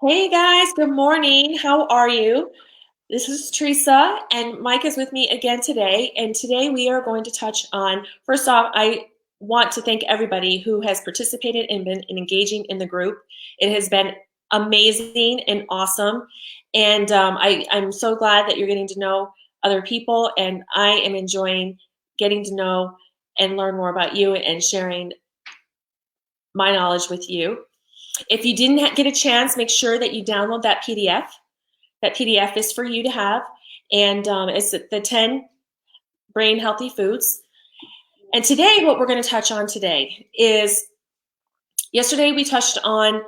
Hey guys, good morning. How are you? This is Teresa, and Mike is with me again today. And today we are going to touch on, first off, I want to thank everybody who has participated and been engaging in the group. It has been amazing and awesome. And I'm so glad that you're getting to know other people, and I am enjoying getting to know and learn more about you and sharing my knowledge with you. If you didn't get a chance, make sure that you download that PDF. That PDF is for you to have, and it's the 10 brain healthy foods. And today, what we're going to touch on today is yesterday we touched on,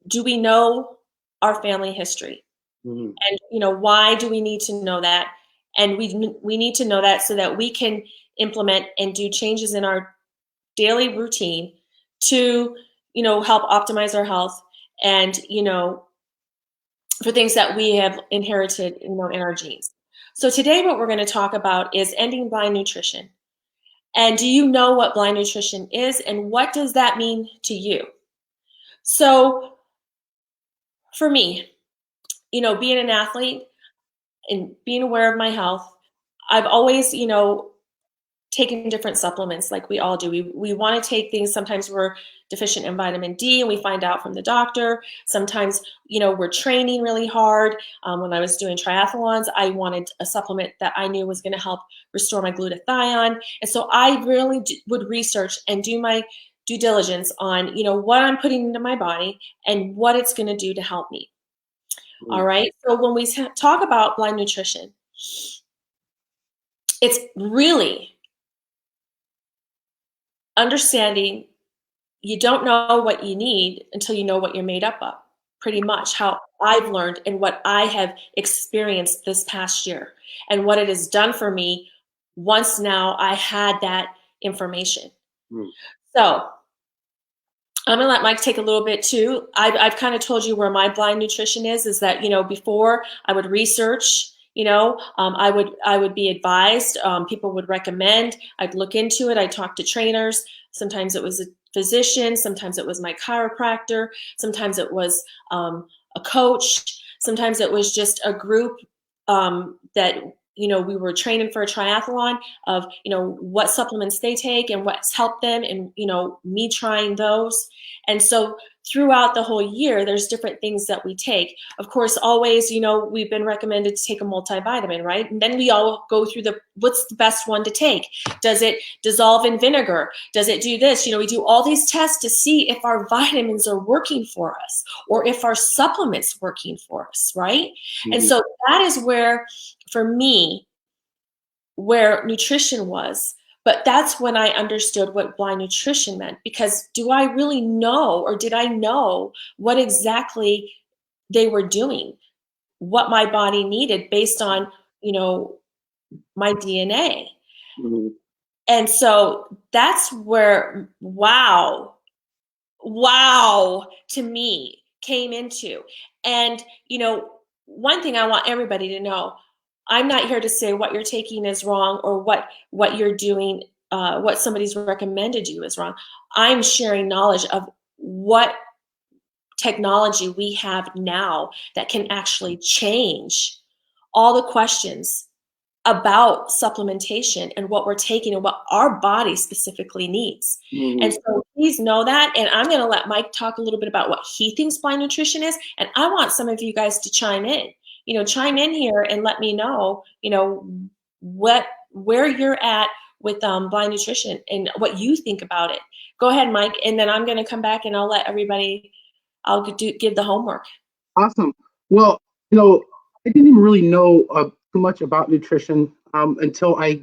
do we know our family history? Mhm. And why do we need to know that? And we need to know that so that we can implement and do changes in our daily routine to help optimize our health and for things that we have inherited, in our genes. So today what we're going to talk about is ending blind nutrition. And do you know what blind nutrition is and what does that mean to you? So for me, being an athlete and being aware of my health, I've always, taking different supplements like we all do. We want to take things. Sometimes we're deficient in vitamin D and we find out from the doctor. Sometimes, we're training really hard. When I was doing triathlons, I wanted a supplement that I knew was going to help restore my glutathione. And so I really would research and do my due diligence on, what I'm putting into my body and what it's going to do to help me. All Mm. right. So when we talk about blind nutrition, it's really understanding you don't know what you need until you know what you're made up of. Pretty much how I've learned and what I have experienced this past year and what it has done for me once now I had that information. Mm. So I'm gonna let Mike take a little bit too. I've kind of told you where my blind nutrition is that, before I would research, I would be advised, people would recommend, I'd look into it, I'd talk to trainers. Sometimes it was a physician, sometimes it was my chiropractor, sometimes it was a coach, sometimes it was just a group that we were training for a triathlon of what supplements they take and what's helped them, and me trying those. And so throughout the whole year, there's different things that we take. Of course, always, we've been recommended to take a multivitamin, right? And then we all go through what's the best one to take? Does it dissolve in vinegar? Does it do this? We do all these tests to see if our vitamins are working for us or if our supplements working for us, right? And Mhm. so that is where, for me, where nutrition was. But that's when I understood what blind nutrition meant, because do I really know, or did I know what exactly they were doing, what my body needed based on, my DNA? Mhm. And so that's where wow to me came into. And one thing I want everybody to know, I'm not here to say what you're taking is wrong or what you're doing, what somebody's recommended you is wrong. I'm sharing knowledge of what technology we have now that can actually change all the questions about supplementation and what we're taking and what our body specifically needs. And Mhm. so please know that. And I'm going to let Mike talk a little bit about what he thinks blind nutrition is. And I want some of you guys to chime in, chime in here and let me know, where you're at with blind nutrition and what you think about it. Go ahead, Mike. And then I'm going to come back and I'll let everybody, give the homework. Awesome. Well, I didn't even really know too much about nutrition until I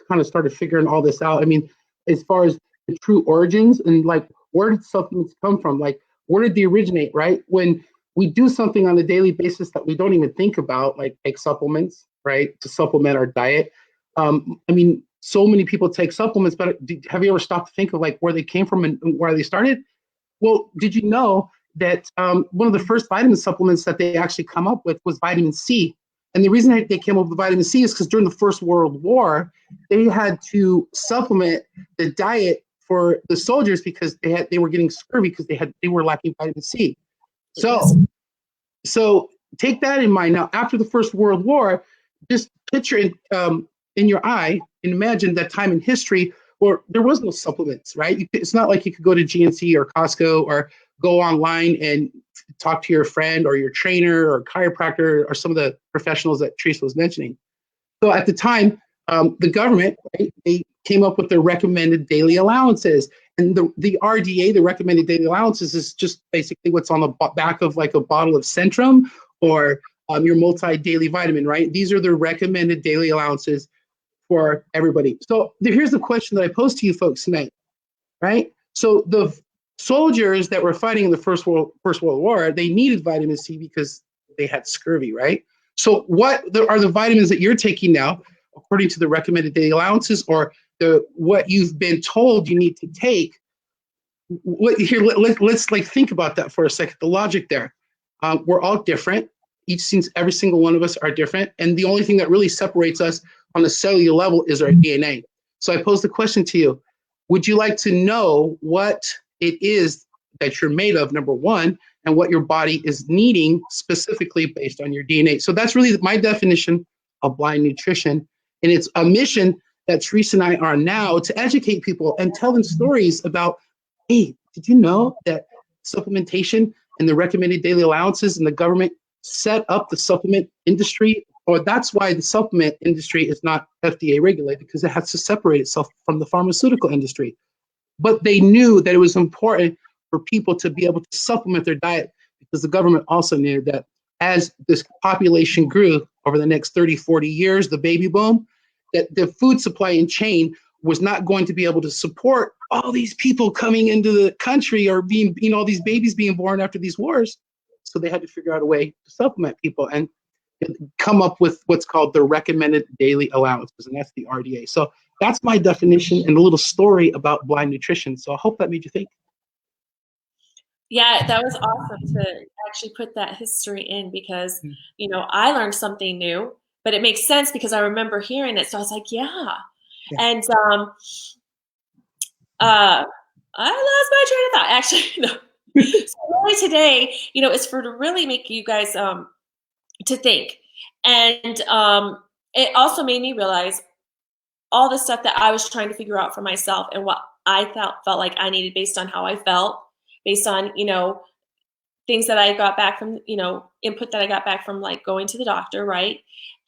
kind of started figuring all this out. I mean, as far as the true origins and like where did supplements come from? Like, where did they originate, right? When we do something on a daily basis that we don't even think about, like take supplements, right, to supplement our diet. I mean, so many people take supplements, but have you ever stopped to think of like where they came from and where they started? Well, did you know that one of the first vitamin supplements that they actually come up with was vitamin C? And the reason they came up with vitamin C is because during the First World War, they had to supplement the diet for the soldiers because they were getting scurvy because they were lacking vitamin C. So Yes. So take that in mind. Now, after the First World War, just picture in your eye and imagine that time in history where there was no supplements, right? It's not like you could go to GNC or Costco or go online and talk to your friend or your trainer or chiropractor or some of the professionals that Teresa was mentioning. So at the time, the government, right, they came up with their recommended daily allowances. And the RDA, the recommended daily allowances, is just basically what's on the back of like a bottle of Centrum or your multi-daily vitamin, right? These are the recommended daily allowances for everybody. So here's the question that I pose to you folks tonight, right? So the soldiers that were fighting in the First World War, they needed vitamin C because they had scurvy, right? So what are the vitamins that you're taking now, according to the recommended daily allowances, or what you've been told you need to take? Let's like think about that for a second. The logic there. We're all different. Every single one of us are different, and the only thing that really separates us on a cellular level is our DNA. So I pose the question to you: would you like to know what it is that you're made of, number one, and what your body is needing specifically based on your DNA? So that's really my definition of blind nutrition, and it's a mission that Teresa and I are now to educate people and tell them stories about, hey, did you know that supplementation and the recommended daily allowances and the government set up the supplement industry? Or that's why the supplement industry is not FDA regulated, because it has to separate itself from the pharmaceutical industry. But they knew that it was important for people to be able to supplement their diet, because the government also knew that as this population grew over the next 30, 40 years, the baby boom, that the food supply and chain was not going to be able to support all these people coming into the country or being, all these babies being born after these wars. So they had to figure out a way to supplement people and come up with what's called the recommended daily allowances, and that's the RDA. So that's my definition and a little story about blind nutrition. So I hope that made you think. Yeah, that was awesome to actually put that history in because, I learned something new, but it makes sense because I remember hearing it. So I was like, yeah. Yeah. And I lost my train of thought, actually. No. So really today, is for to really make you guys to think. And it also made me realize all the stuff that I was trying to figure out for myself and what I felt like I needed based on how I felt, based on, things that I got back from, input that I got back from like going to the doctor, right?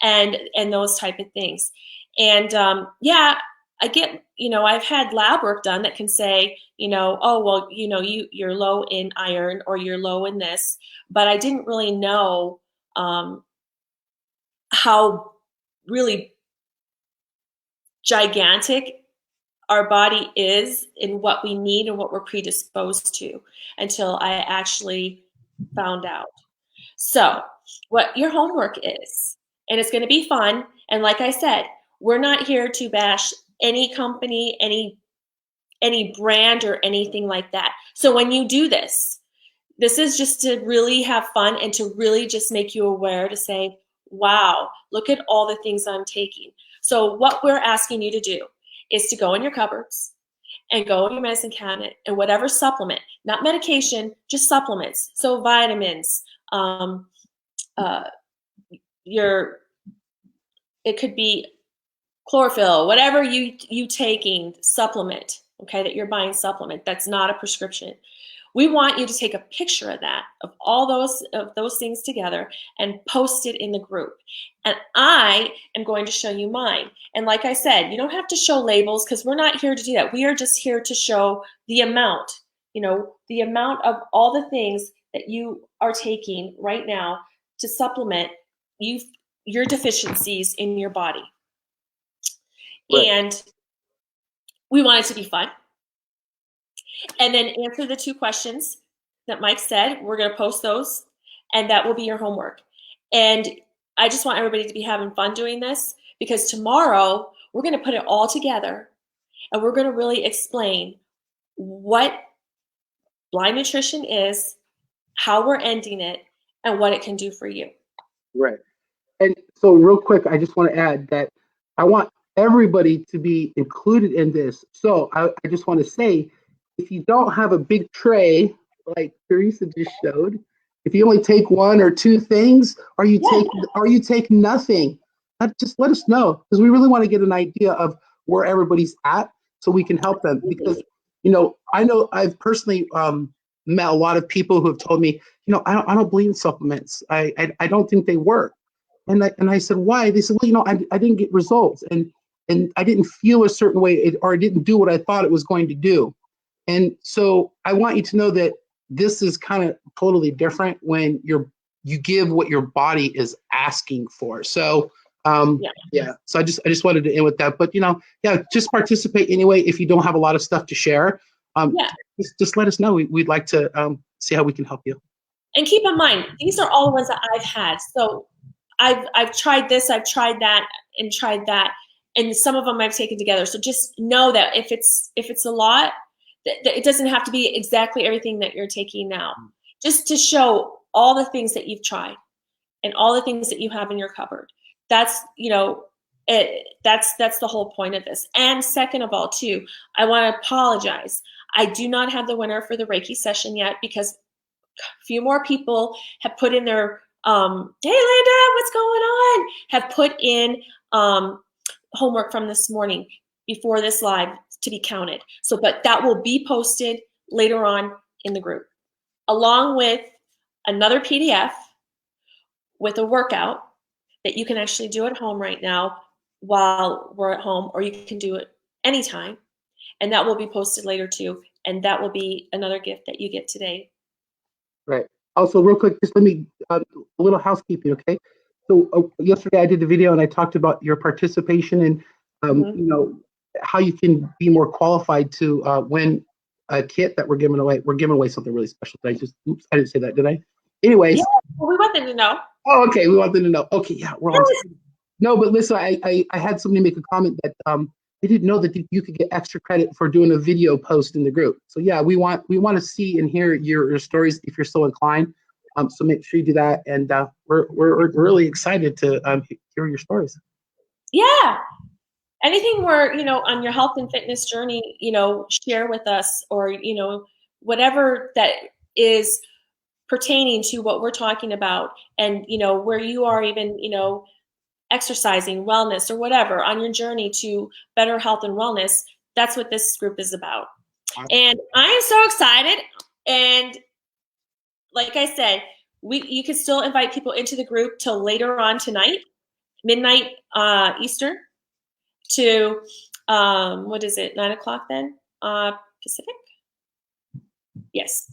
And those type of things. And yeah, I get, I've had lab work done that can say, oh, well, you're low in iron or you're low in this, but I didn't really know how really gigantic our body is in what we need and what we're predisposed to until I actually found out. So, what your homework is, and it's going to be fun. And like I said, we're not here to bash any company, any brand or anything like that. So when you do this, this is just to really have fun and to really just make you aware to say, wow, look at all the things I'm taking. So what we're asking you to do is to go in your cupboards and go in your medicine cabinet and whatever supplement, not medication, just supplements. So vitamins, it could be chlorophyll, whatever you taking supplement, okay, that you're buying supplement, that's not a prescription. We want you to take a picture of that, of all those things together and post it in the group. And I am going to show you mine. And like I said, you don't have to show labels because we're not here to do that. We are just here to show the amount, the amount of all the things that you are taking right now to supplement your deficiencies in your body. Right. And we want it to be fun. And then answer the 2 questions that Mike said. We're going to post those, and that will be your homework. And I just want everybody to be having fun doing this because tomorrow we're going to put it all together and we're going to really explain what blind nutrition is, how we're ending it, and what it can do for you. Right. And so real quick, I just want to add that I want everybody to be included in this. So I just want to say, if you don't have a big tray like Teresa just showed, If you only take one or two things, or you Yeah. take nothing, just let us know, because we really want to get an idea of where everybody's at so we can help them. Because I know I've personally met a lot of people who have told me, I don't believe in supplements. I don't think they work. And I said, why? They said, well, I didn't get results, and I didn't feel a certain way, or I didn't do what I thought it was going to do. And so I want you to know that this is kind of totally different when you give what your body is asking for. So yeah. So I just wanted to end with that. But just participate anyway. If you don't have a lot of stuff to share, just let us know. We'd like to see how we can help you. And keep in mind, these are all the ones that I've had. So I've tried this, I've tried that, and some of them I've taken together. So just know that if it's a lot, that it doesn't have to be exactly everything that you're taking now. Just to show all the things that you've tried and all the things that you have in your cupboard. That's that's the whole point of this. And second of all, too, I want to apologize. I do not have the winner for the Reiki session yet, because a few more people have put in their hey Linda, what's going on? Have put in homework from this morning before this live to be counted. So, but that will be posted later on in the group, along with another PDF with a workout that you can actually do at home right now while we're at home, or you can do it anytime. And that will be posted later too. And that will be another gift that you get today. Right. Also, real quick, just let me a little housekeeping, okay? So yesterday I did the video and I talked about your participation and how you can be more qualified to win a kit that we're giving away. We're giving away something really special. I didn't say that, did I? Anyways. Yeah, well, we want them to know. Oh, okay. We want them to know. Okay, yeah, we're on. No, but listen, I had somebody make a comment that they didn't know that you could get extra credit for doing a video post in the group. So yeah, we want to see and hear your stories if you're so inclined. So make sure you do that, and we're really excited to hear your stories. Yeah, anything where on your health and fitness journey, share with us, or whatever that is pertaining to what we're talking about, and where you are even exercising, wellness, or whatever on your journey to better health and wellness. That's what this group is about. And I'm so excited. And like I said, you can still invite people into the group till later on tonight, midnight Eastern, to what is it, 9 o'clock then Pacific? Yes.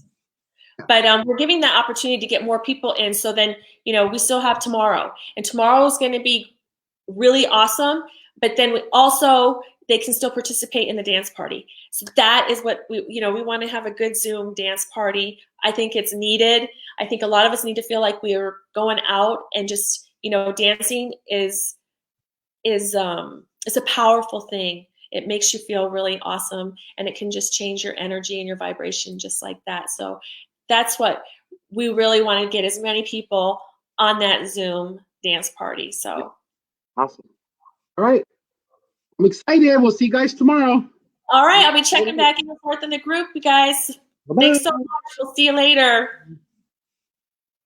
But we're giving that opportunity to get more people in. So then, we still have tomorrow. And tomorrow is going to be really awesome. But then they can still participate in the dance party. So that is what we want to have a good Zoom dance party. I think it's needed. I think a lot of us need to feel like we are going out and just, dancing is a powerful thing. It makes you feel really awesome, and it can just change your energy and your vibration just like that. So that's what we really want to get, as many people on that Zoom dance party. So awesome. All right. I'm excited. We'll see you guys tomorrow. All right. I'll be checking back and forth in the group, you guys. Bye-bye. Thanks so much. We'll see you later.